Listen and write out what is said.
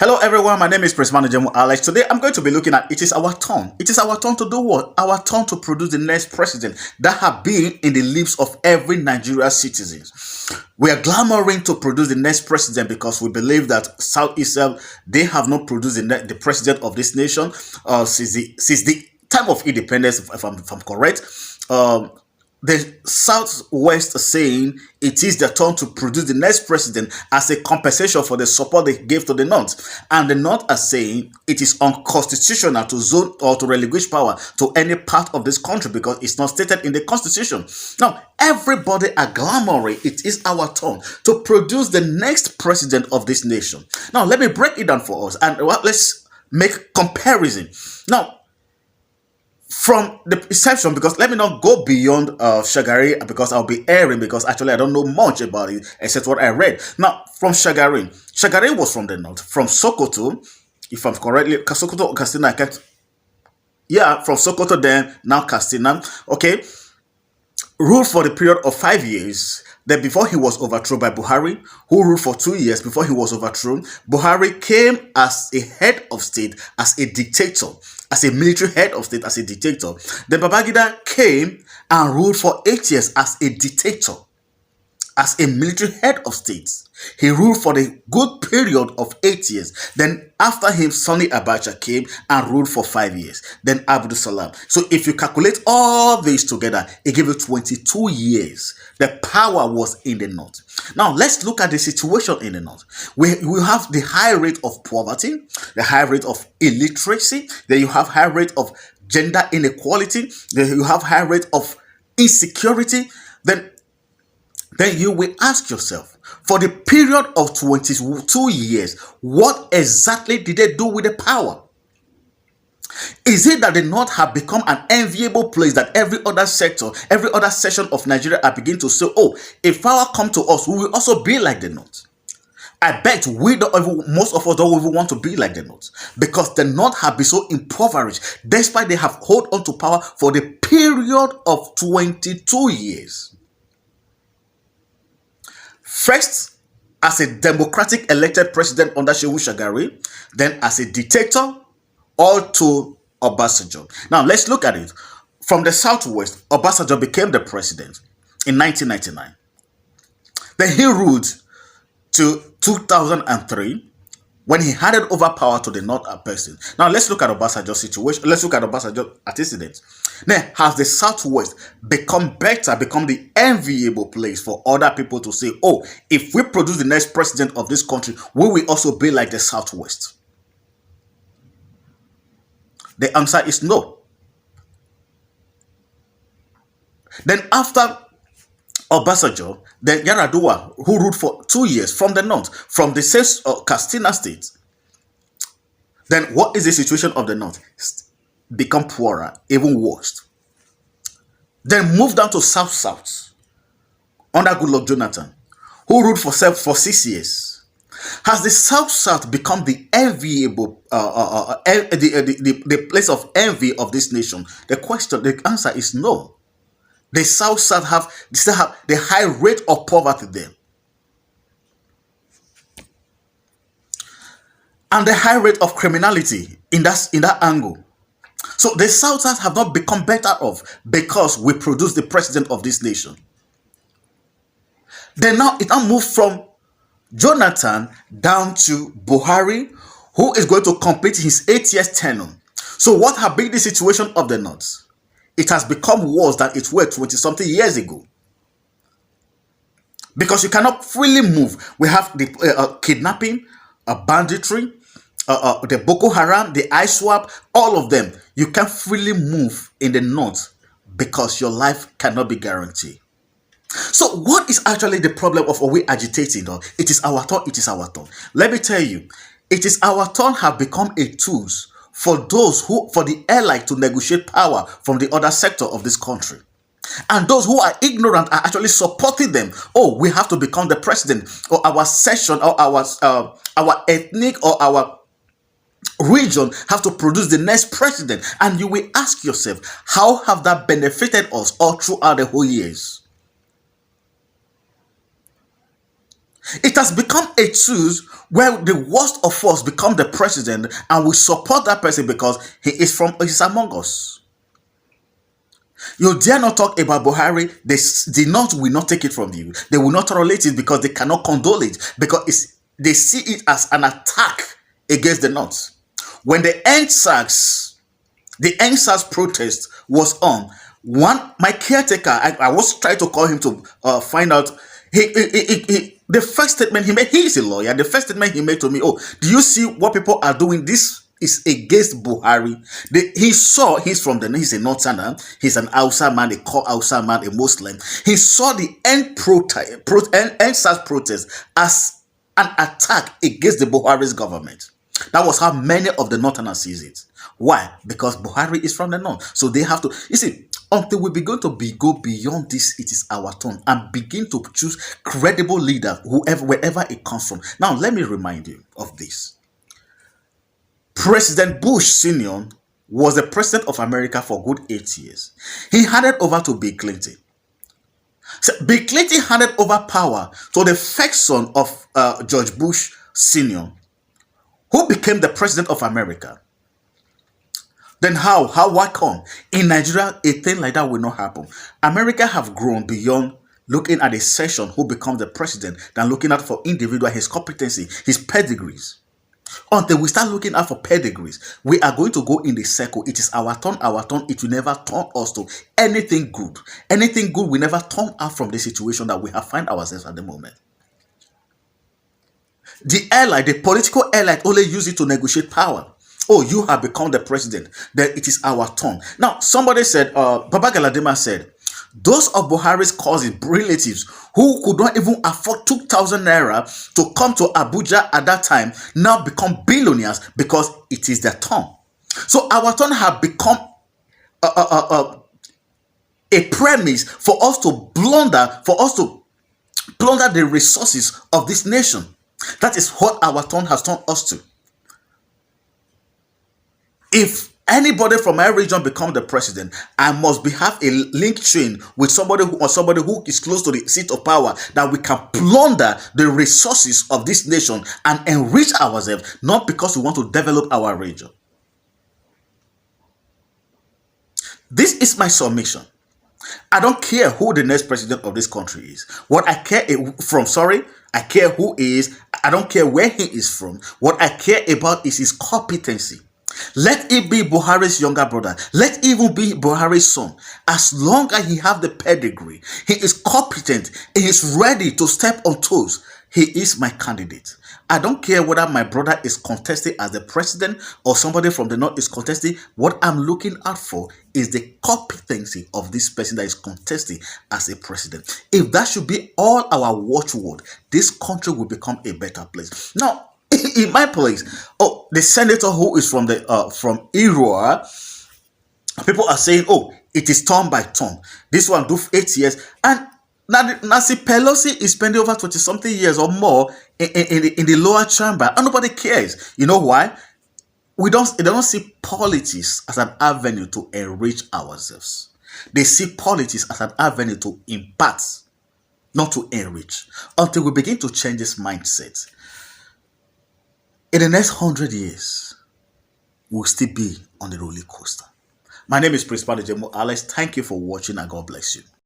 Hello everyone, my name is Prince Manajemu Alex. Today I'm going to be looking at it is our turn. It is our turn to do what? Our turn to produce the next president that have been in the lips of every Nigerian citizen. We are clamoring to produce the next president because we believe that Southeast, they have not produced the president of this nation since the time of independence, if I'm correct. The Southwest saying it is their turn to produce the next president as a compensation for the support they gave to the North. And the North are saying it is unconstitutional to zone or to relinquish power to any part of this country because it's not stated in the Constitution. Now, everybody are clamoring it is our turn to produce the next president of this nation. Now, let me break it down for us and let's make comparison. Now, from the perception, because let me not go beyond Shagari because I'll be airing because actually I don't know much about it except what I read. Now, from Shagari was from the north, from Sokoto, if I'm correctly, Sokoto or Katsina, I can't, yeah, from Sokoto then, now Katsina, okay, ruled for the period of 5 years. Then before he was overthrown by Buhari, who ruled for 2 years before he was overthrown, Buhari came as a head of state, as a dictator, as a military head of state, as a dictator. Then Babangida came and ruled for 8 years as a dictator, as a military head of state. He ruled for the good period of 8 years. Then after him, Sani Abacha came and ruled for 5 years. Then Abdul Salam. So if you calculate all these together, it gave you 22 years. The power was in the north. Now let's look at the situation in the north. We have the high rate of poverty, the high rate of illiteracy, then you have high rate of gender inequality, then you have high rate of insecurity. Then you will ask yourself, for the period of 22 years, what exactly did they do with the power? Is it that the North have become an enviable place that every other sector, every other section of Nigeria are beginning to say, oh, if power come to us, we will also be like the North? I bet most of us don't even want to be like the North because the North have been so impoverished despite they have hold on to power for the period of 22 years. First, as a democratic elected president under Shehu Shagari, then as a dictator, all to Obasanjo. Now, let's look at it. From the Southwest, Obasanjo became the president in 1999. Then he ruled to 2003 when he handed over power to the North person. Now, let's look at Obasanjo's situation. Let's look at Obasanjo's antecedents. Now, has the Southwest become better, become the enviable place for other people to say, oh, if we produce the next president of this country, we will also be like the Southwest? The answer is no. Then after Obasanjo, then Yar'Adua, who ruled for 2 years from the north, from the same Katsina state. Then what is the situation of the north? Become poorer, even worse. Then move down to South under Goodluck Jonathan, who ruled for 6 years. Has the South become the enviable, the place of envy of this nation? The answer is no. The South still have the high rate of poverty there. And the high rate of criminality in that angle. So the Southerners have not become better off because we produce the president of this nation. Then now it now moved from Jonathan down to Buhari, who is going to complete his 8 years tenure. So what has been the situation of the North? It has become worse than it were 20-something years ago. Because you cannot freely move. We have the kidnapping, banditry, the Boko Haram, the ISWAP, all of them. You can't freely move in the North because your life cannot be guaranteed. So what is actually the problem of what we agitating on? It is our turn, it is our turn. Let me tell you, it is our turn have become a tools for the allies to negotiate power from the other sector of this country. And those who are ignorant are actually supporting them. Oh, we have to become the president, or our session, or our ethnic, or our region have to produce the next president. And you will ask yourself, how have that benefited us all throughout the whole years? It has become a choose where the worst of us become the president and we support that person because he's among us. You dare not talk about Buhari. The North will not take it from you. They will not tolerate it because they cannot condole it, because they see it as an attack against the North. When the NSAS protest was on, my caretaker, I was trying to call him to find out. The first statement he made, he is a lawyer. The first statement he made to me, oh, do you see what people are doing? This is against Buhari. He's from the, he's a northerner, he's an Hausa man, a core Hausa man, a Muslim. He saw the NSAS protest as an attack against the Buhari's government. That was how many of the northerners sees it. Why? Because Buhari is from the north. So they have to, you see, until we begin to go beyond this, it is our turn, and begin to choose credible leaders, wherever it comes from. Now, let me remind you of this. President Bush Sr. was the president of America for good 8 years. He handed over to Bill Clinton. So Bill Clinton handed over power to the first son of George Bush Sr., who became the president of America. Then why come? In Nigeria, a thing like that will not happen. America have grown beyond looking at a session who becomes the president than looking out for individual, his competency, his pedigrees. Until we start looking out for pedigrees, we are going to go in the circle. It is our turn, our turn. It will never turn us to anything good. Anything good will never turn out from the situation that we have find ourselves at the moment. The political elite only use it to negotiate power. Oh, you have become the president, then it is our turn. Now, somebody said, Baba Galadima said, those of Buhari's cousins, relatives, who could not even afford 2,000 naira to come to Abuja at that time, now become billionaires because it is their turn. So our turn have become a premise for us to plunder the resources of this nation. That is what our turn has turned us to. If anybody from my region becomes the president, I must have a link chain with somebody who is close to the seat of power, that we can plunder the resources of this nation and enrich ourselves, not because we want to develop our region. This is my submission. I don't care who the next president of this country is. What I care I care who he is. I don't care where he is from. What I care about is his competency. Let it be Buhari's younger brother. Let it even be Buhari's son. As long as he have the pedigree, he is competent, he is ready to step on toes, he is my candidate. I don't care whether my brother is contesting as the president or somebody from the north is contesting. What I'm looking out for is the competency of this person that is contesting as a president. If that should be all our watchword, this country will become a better place. Now, in my place, the senator who is from Irua, people are saying, oh, it is turn by turn. This one do 8 years, and Nancy Pelosi is spending over 20-something years or more in the lower chamber, and nobody cares. You know why? They don't see politics as an avenue to enrich ourselves. They see politics as an avenue to impart, not to enrich. Until we begin to change this mindset, in the next 100 years, we'll still be on the roller coaster. My name is Prince Badejemu Alex. Thank you for watching, and God bless you.